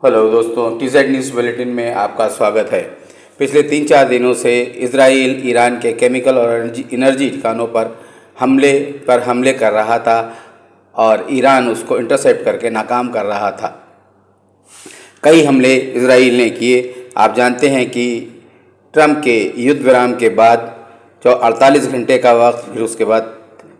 Hello दोस्तों, टीज़ेड news bulletin में आपका स्वागत है। पिछले 3-4 दिनों से इजराइल ईरान के केमिकल और एनर्जी ठिकानों पर हमले कर रहा था और ईरान उसको इंटरसेप्ट करके नाकाम कर रहा था। कई हमले इजराइल ने किए। आप जानते हैं कि ट्रंप के युद्ध विराम के बाद जो 48 घंटे का वक्त, फिर उसके बाद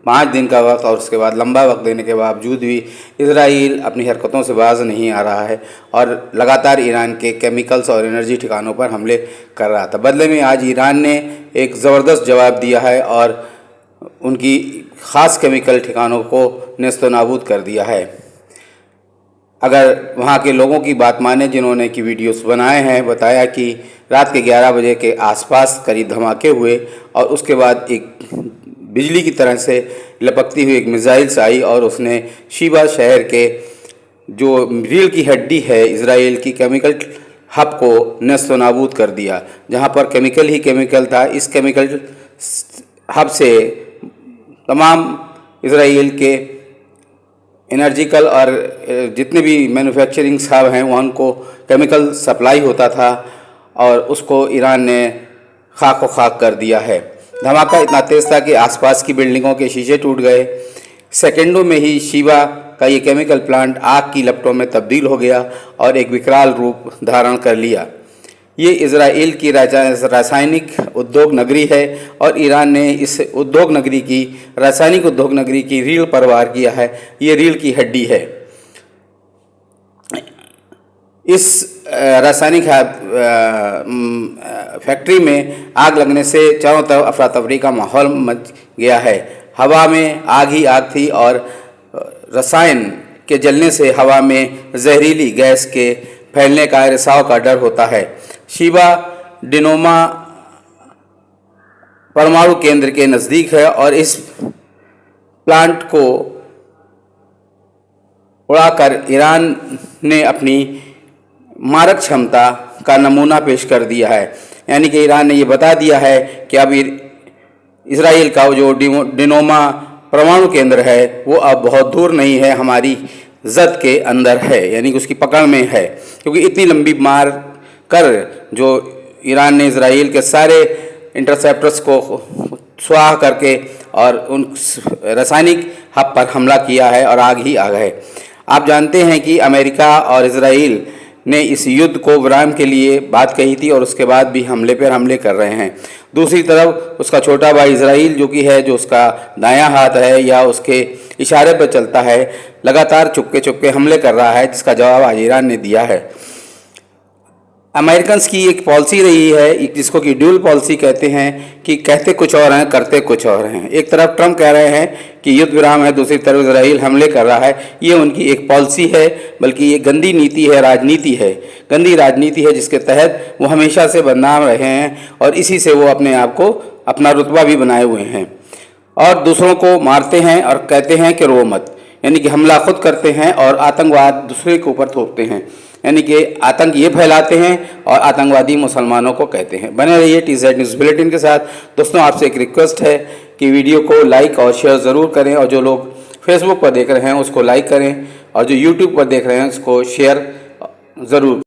5 दिन का वक्त और उसके बाद लंबा वक्त देने के बावजूद भी इजराइल अपनी हरकतों से बाज नहीं आ रहा है और लगातार ईरान के केमिकल्स और एनर्जी ठिकानों पर हमले कर रहा था। बदले में आज ईरान ने एक ज़बरदस्त जवाब दिया है और उनकी ख़ास केमिकल ठिकानों को नेस्त नाबूद कर दिया है। अगर वहाँ के लोगों की बात माने जिन्होंने कि वीडियोस बनाए हैं, बताया कि रात के 11 बजे के आसपास करीब धमाके हुए और उसके बाद एक बिजली की तरह से लपकती हुई एक मिसाइल आई और उसने शिबा शहर के जो रीढ़ की हड्डी है इजराइल की केमिकल हब को नेस्त नाबूद कर दिया। जहाँ पर केमिकल ही केमिकल था, इस केमिकल हब से तमाम इजराइल के एनर्जिकल और जितने भी मैन्युफैक्चरिंग हब हैं वहाँ को केमिकल सप्लाई होता था और उसको ईरान ने खाक खाक कर दिया है। धमाका इतना तेज़ था कि आसपास की बिल्डिंगों के शीशे टूट गए। सेकंडों में ही शिबा का ये केमिकल प्लांट आग की लपटों में तब्दील हो गया और एक विकराल रूप धारण कर लिया। ये इजराइल की रासायनिक उद्योग नगरी है और ईरान ने इस उद्योग नगरी की रासायनिक उद्योग नगरी की रीढ़ पर वार किया है। ये रीढ़ की हड्डी है। इस रासायनिक फैक्ट्री में आग लगने से चारों तरफ अफरा तफरी का माहौल मच गया है। हवा में आग ही आग थी और रसायन के जलने से हवा में जहरीली गैस के फैलने का, रिसाव का डर होता है। शिबा डिनोमा परमाणु केंद्र के नज़दीक है और इस प्लांट को उड़ाकर ईरान ने अपनी मारक क्षमता का नमूना पेश कर दिया है। यानी कि ईरान ने ये बता दिया है कि अब इजराइल का जो डिनोमा परमाणु केंद्र है वो अब बहुत दूर नहीं है, हमारी जद के अंदर है, यानी कि उसकी पकड़ में है। क्योंकि इतनी लंबी मार कर जो ईरान ने इजराइल के सारे इंटरसेप्टर्स को स्वाह करके और उन रासायनिक हब पर हमला किया है और आग ही आग है। आप जानते हैं कि अमेरिका और इजराइल ने इस युद्ध को विराम के लिए बात कही थी और उसके बाद भी हमले पर हमले कर रहे हैं। दूसरी तरफ उसका छोटा भाई इजराइल जो कि है, जो उसका दायां हाथ है या उसके इशारे पर चलता है, लगातार चुपके चुपके हमले कर रहा है, जिसका जवाब आज ईरान ने दिया है। अमेरिकन्स की एक पॉलिसी रही है जिसको कि ड्यूल पॉलिसी कहते हैं कि कहते कुछ और हैं, करते कुछ और हैं। एक तरफ ट्रंप कह रहे हैं कि युद्ध विराम है, दूसरी तरफ इजराइल हमले कर रहा है। ये उनकी एक पॉलिसी है, बल्कि ये गंदी नीति है, राजनीति है, गंदी राजनीति है, जिसके तहत वो हमेशा से बदनाम रहे हैं और इसी से वो अपने आप को अपना रुतबा भी बनाए हुए हैं और दूसरों को मारते हैं और कहते हैं कि रो मत, यानी कि हमला खुद करते हैं और आतंकवाद दूसरे के ऊपर थोपते हैं, यानी कि आतंक ये फैलाते हैं और आतंकवादी मुसलमानों को कहते हैं। बने रहिए टीज़ेड न्यूज़ बुलेटिन के साथ। दोस्तों, आपसे एक रिक्वेस्ट है कि वीडियो को लाइक और शेयर ज़रूर करें और जो लोग फेसबुक पर देख रहे हैं उसको लाइक करें और जो यूट्यूब पर देख रहे हैं उसको शेयर ज़रूर